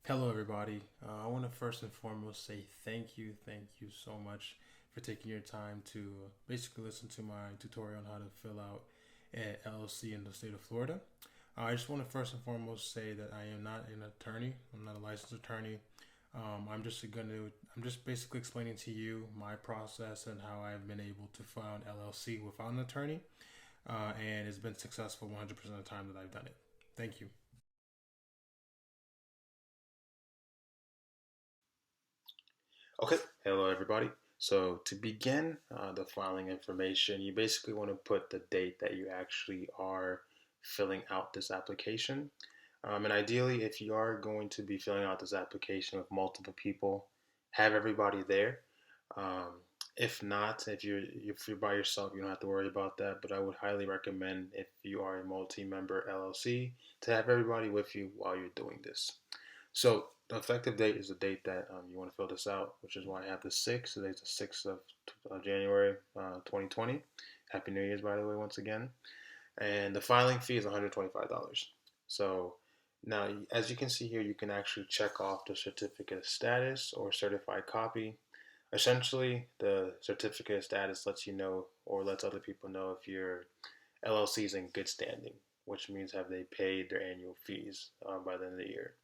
Hello, everybody. I want to first and foremost say thank you so much for taking your time to basically listen to my tutorial on how to fill out an LLC in the state of Florida. I just want to first and foremost say that I am not an attorney. I'm not a licensed attorney. I'm just basically explaining to you my process and how I've been able to file an LLC without an attorney, and it's been successful 100% of the time that I've done it. Thank you. Okay, hello everybody. So to begin the filing information, you basically want to put the date that you actually are filling out this application. And ideally, if you are going to be filling out this application with multiple people, have everybody there. Um, if not, if you're by yourself, you don't have to worry about that. But I would highly recommend if you are a multi-member LLC to have everybody with you while you're doing this. So the effective date is the date that you want to fill this out, which is why I have the 6th. Today's the 6th of January 2020. Happy New Year's, by the way, once again. And the filing fee is $125. So now, as you can see here, you can actually check off the certificate of status or certified copy. Essentially, the certificate of status lets you know or lets other people know if your LLC is in good standing, which means have they paid their annual fees by the end of the year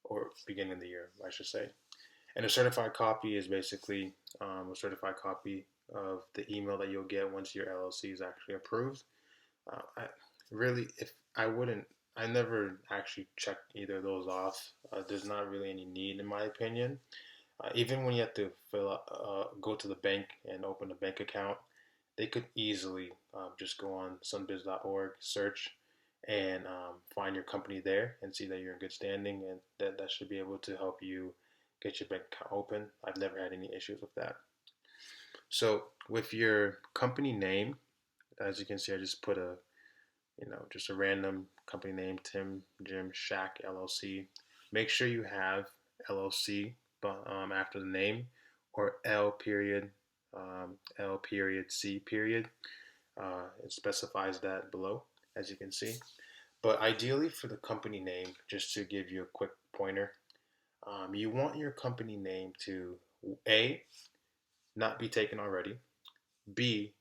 or beginning of the year, I should say. And a certified copy is basically a certified copy of the email that you'll get once your LLC is actually approved. I really, if I wouldn't, I never actually checked either of those off. There's not really any need, in my opinion. Even when you have to go to the bank and open a bank account, they could easily just go on sunbiz.org, search, and find your company there and see that you're in good standing, and that should be able to help you get your bank account open. I've never had any issues with that. So with your company name, as you can see, I just put just a random company name, Tim Jim Shack LLC. Make sure you have LLC after the name or L period C period. It specifies that below, as you can see. But ideally, for the company name, just to give you a quick pointer, you want your company name to A, not be taken already, B,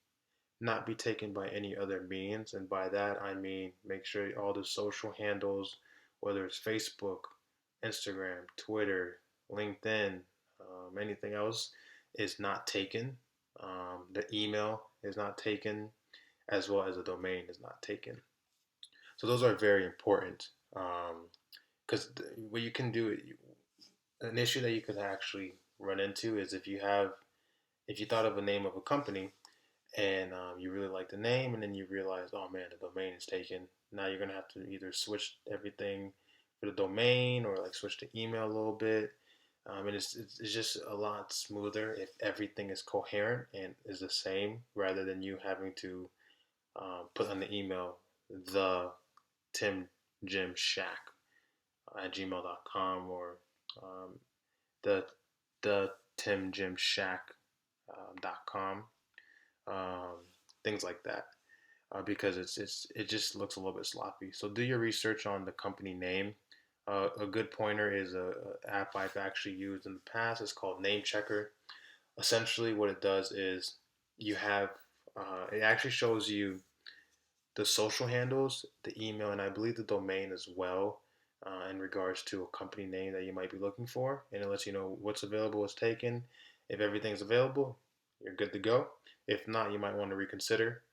not be taken by any other means. And by that, I mean make sure all the social handles, whether it's Facebook, Instagram, Twitter, LinkedIn, anything else, is not taken. The email is not taken, as well as the domain is not taken. So those are very important because what you can do, an issue that you could actually run into is if you thought of a name of a company and you really like the name, and then you realize, oh man, the domain is taken. Now you're gonna have to either switch everything for the domain or like switch the email a little bit. And it's just a lot smoother if everything is coherent and is the same rather than you having to put on the email the Tim Jim Shack at gmail.com or um, the the Tim Jim Shack .com, um, things like that, because it just looks a little bit sloppy. So do your research on the company name. A good pointer is a app I've actually used in the past. It's called Name Checker. Essentially, what it does is you have it actually shows you the social handles, the email, and I believe the domain as well, in regards to a company name that you might be looking for. And it lets you know what's available, what's taken. If everything's available, you're good to go. If not, you might want to reconsider.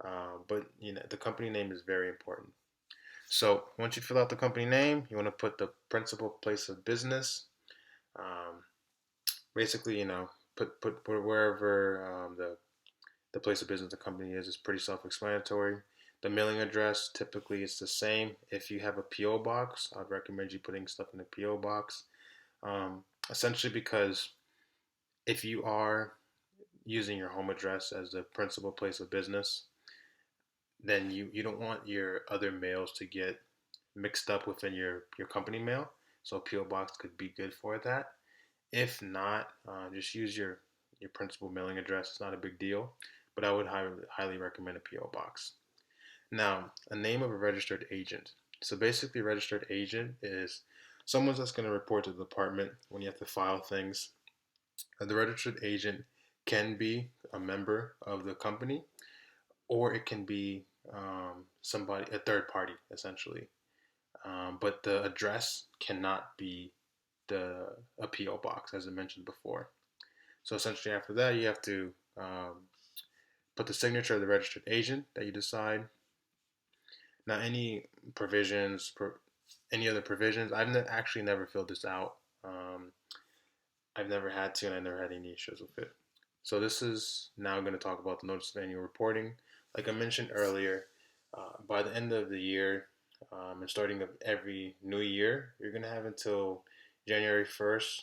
But the company name is very important. So once you fill out the company name, you want to put the principal place of business. Um, Basically, put wherever the place of business the company is pretty self-explanatory. The mailing address typically is the same. If you have a PO box, I'd recommend you putting stuff in the PO box. Essentially, because if you are using your home address as the principal place of business, then you don't want your other mails to get mixed up within your company mail. So a PO box could be good for that. If not, just use your principal mailing address. It's not a big deal, but I would highly recommend a PO box. Now, a name of a registered agent. So basically, a registered agent is someone that's going to report to the department when you have to file things. The registered agent can be a member of the company, or it can be somebody, a third party, essentially. But the address cannot be the a PO box, as I mentioned before. So essentially, after that, you have to put the signature of the registered agent that you decide. Now, any provisions, any other provisions, actually never filled this out. Um, I've never had to, and I never had any issues with it. So this is now going to talk about the notice of annual reporting. Like I mentioned earlier, by the end of the year and starting of every new year, you're going to have until January 1st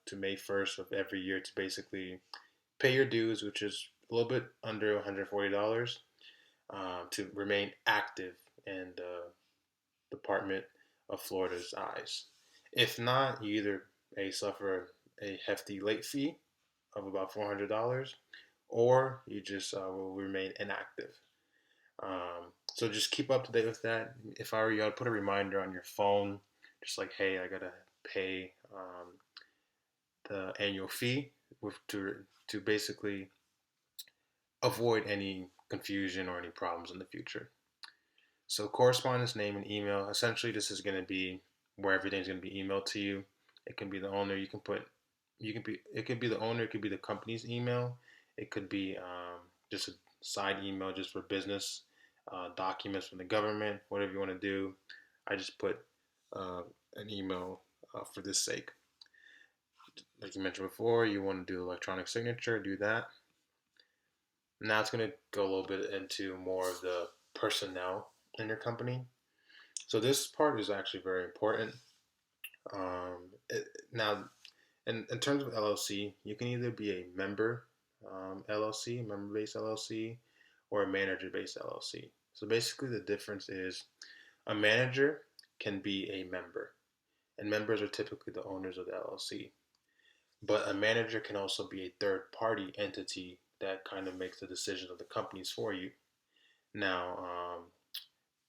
to May 1st of every year to basically pay your dues, which is a little bit under $140, to remain active in the Department of Florida's eyes. If not, you either suffer a hefty late fee of about $400, or you just will remain inactive. So just keep up to date with that. If I were you, I'd put a reminder on your phone, just like, hey, I gotta pay the annual fee to basically avoid any confusion or any problems in the future. So correspondence, name, and email. Essentially, this is going to be where everything's going to be emailed to you. It can be the owner. It could be the owner. It could be the company's email. It could be just a side email just for business documents from the government. Whatever you want to do. I just put uh, an email for this sake. Like you mentioned before, you want to do electronic signature. Do that. Now it's going to go a little bit into more of the personnel in your company. So this part is actually very important. Now, in terms of LLC, you can either be a member LLC, member-based LLC, or a manager-based LLC. So basically, the difference is a manager can be a member, and members are typically the owners of the LLC. But a manager can also be a third-party entity that kind of makes the decisions of the companies for you. Now,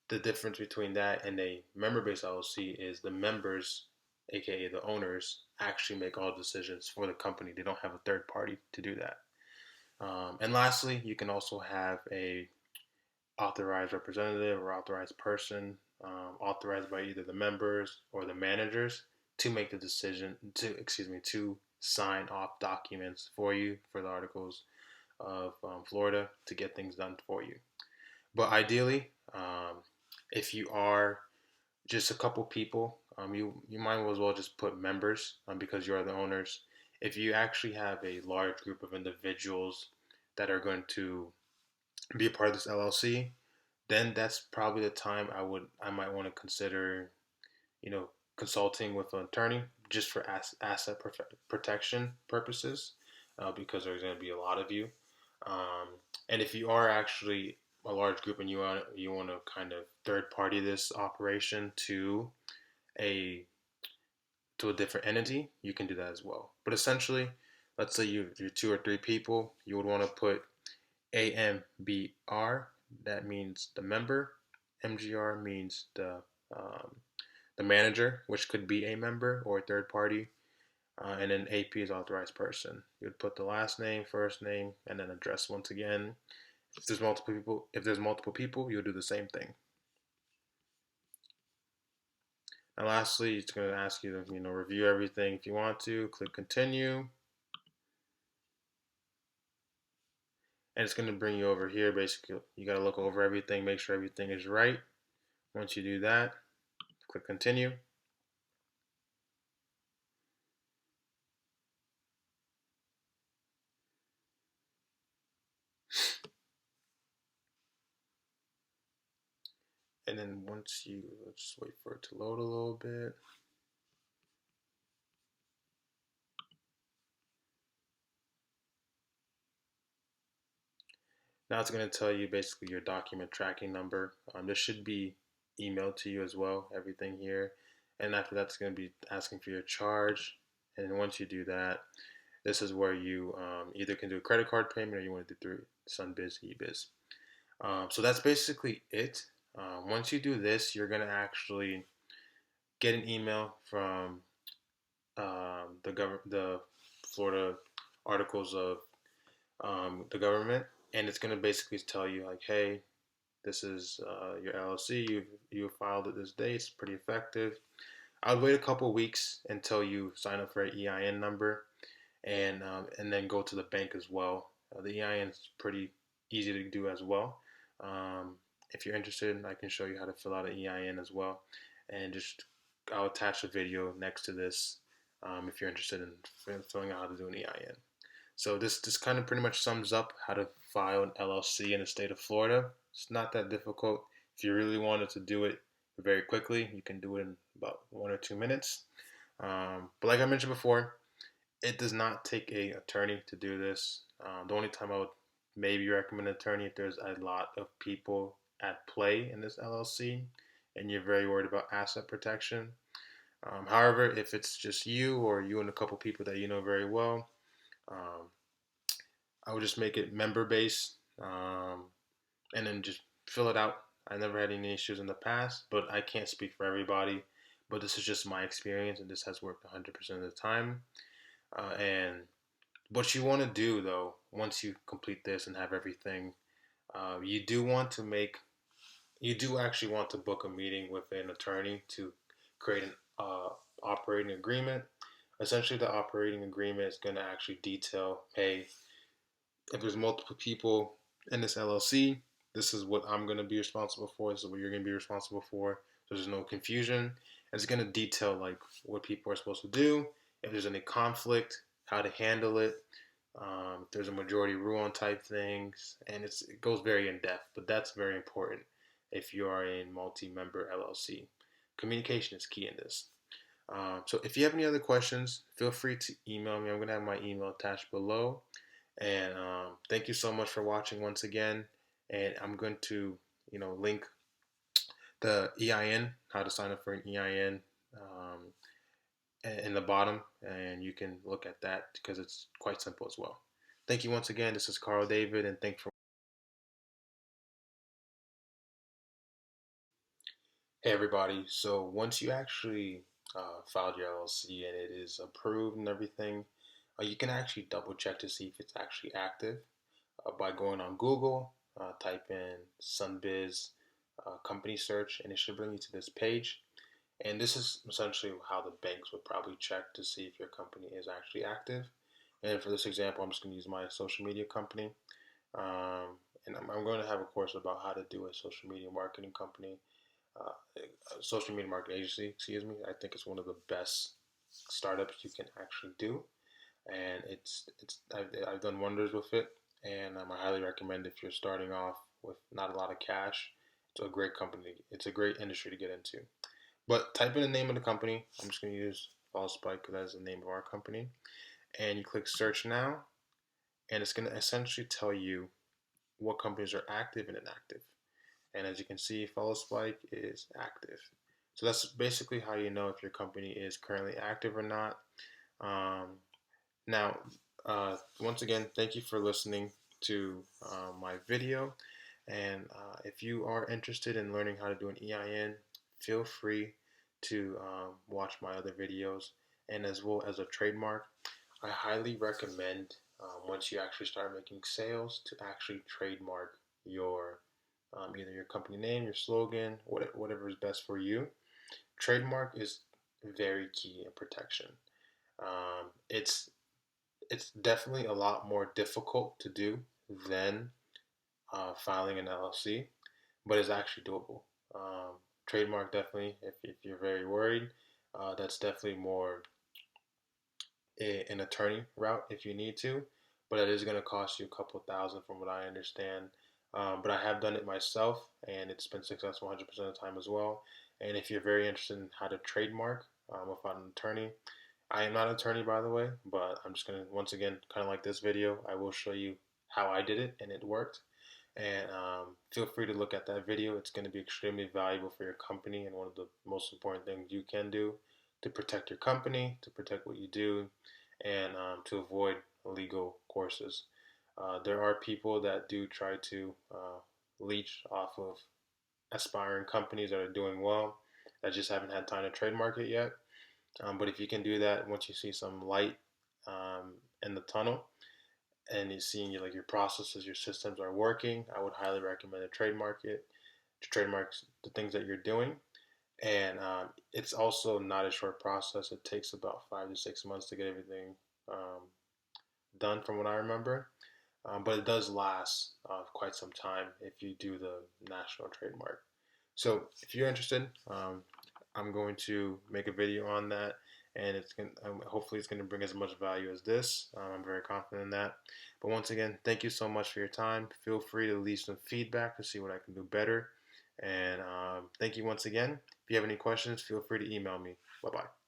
the difference between that and a member-based LLC is the members, aka the owners, actually make all decisions for the company. They don't have a third party to do that. And lastly, you can also have a authorized representative or authorized person, authorized by either the members or the managers to make the decision to sign off documents for you for the articles of Florida to get things done for you. But ideally, if you are just a couple people, you might as well just put members because you are the owners. If you actually have a large group of individuals that are going to be a part of this LLC, then that's probably the time I might want to consider, consulting with an attorney just for asset protection purposes, because there's going to be a lot of you. And if you are actually a large group and you want to kind of third party this operation a to a different entity, you can do that as well. But essentially, let's say you're 2 or 3 people, you would want to put AMBR. That means the member. MGR means the manager, which could be a member or a third party. And then AP is authorized person. You would put the last name, first name, and then address once again. If there's multiple people, you'll do the same thing. And lastly, it's going to ask you to review everything. If you want to, click continue, and it's going to bring you over here. Basically, you got to look over everything, make sure everything is right. Once you do that, click continue. And then let's wait for it to load a little bit. Now it's going to tell you basically your document tracking number. This should be emailed to you as well, everything here. And after that, it's going to be asking for your charge. And once you do that, this is where you either can do a credit card payment or you want to do through Sunbiz, eBiz. So that's basically it. Once you do this, you're going to actually get an email from the Florida articles of the government, and it's going to basically tell you like, hey, this is your LLC. You filed it this day. It's pretty effective. I would wait a couple weeks until you sign up for an EIN number, and then go to the bank as well. The EIN is pretty easy to do as well. Um, if you're interested, I can show you how to fill out an EIN as well, and just I'll attach a video next to this if you're interested in filling out how to do an EIN. So this kind of pretty much sums up how to file an LLC in the state of Florida. It's not that difficult. If you really wanted to do it very quickly, you can do it in about 1 or 2 minutes. But like I mentioned before, it does not take a attorney to do this. The only time I would maybe recommend an attorney if there's a lot of people at play in this LLC and you're very worried about asset protection. However, if it's just you or you and a couple people that you know very well, um, I would just make it member based, and then just fill it out. I never had any issues in the past, but I can't speak for everybody. But this is just my experience, and this has worked 100% of the time. And what you want to do though, once you complete this and have everything, you do want to make, you do actually want to book a meeting with an attorney to create an operating agreement. Essentially, the operating agreement is going to actually detail, hey, if there's multiple people in this LLC, this is what I'm going to be responsible for. This is what you're going to be responsible for. So there's no confusion. And it's going to detail like what people are supposed to do. If there's any conflict, how to handle it. If there's a majority rule on type things, and it goes very in depth. But that's very important if you are a multi-member LLC. Communication is key in this. So if you have any other questions, feel free to email me. I'm going to have my email attached below. And thank you so much for watching once again. And I'm going to, link the EIN, how to sign up for an EIN, in the bottom, and you can look at that because it's quite simple as well. Thank you once again. This is Carl David, and thank you for. Hey everybody. So once you actually filed your LLC and it is approved and everything, you can actually double check to see if it's actually active by going on Google, type in Sunbiz company search, and it should bring you to this page. And this is essentially how the banks would probably check to see if your company is actually active. And for this example, I'm just going to use my social media company. And I'm going to have a course about how to do a social media marketing company, social media marketing agency, excuse me. I think it's one of the best startups you can actually do. And I've done wonders with it, and I highly recommend if you're starting off with not a lot of cash. It's a great company. It's a great industry to get into. But type in the name of the company. I'm just going to use Fall Spike because that's the name of our company. And you click search now, and it's going to essentially tell you what companies are active and inactive. And as you can see, Follow Spike is active. So that's basically how you know if your company is currently active or not. Um, Now, once again, thank you for listening to my video. And if you are interested in learning how to do an EIN, feel free to watch my other videos, and as well as a trademark. I highly recommend once you actually start making sales to actually trademark your either your company name, your slogan, whatever is best for you. Trademark is very key in protection. It's definitely a lot more difficult to do than filing an LLC, but it's actually doable. Trademark definitely, if you're very worried, that's definitely more an attorney route if you need to, but it is going to cost you a couple thousand from what I understand. But I have done it myself, and it's been successful 100% of the time as well. And if you're very interested in how to trademark without an attorney, I am not an attorney, by the way, but I'm just going to, once again, kind of like this video, I will show you how I did it and it worked. And feel free to look at that video. It's going to be extremely valuable for your company and one of the most important things you can do to protect your company, to protect what you do, and to avoid illegal courses. There are people that do try to leech off of aspiring companies that are doing well, that just haven't had time to trademark it yet. But if you can do that, once you see some light in the tunnel and you see like your processes, your systems are working, I would highly recommend to trademark the things that you're doing. And it's also not a short process. It takes about 5 to 6 months to get everything um, done, from what I remember. But it does last quite some time if you do the national trademark. So if you're interested, I'm going to make a video on that, and hopefully it's going to bring as much value as this. I'm very confident in that. But once again, thank you so much for your time. Feel free to leave some feedback to see what I can do better. And thank you once again. If you have any questions, feel free to email me. Bye bye.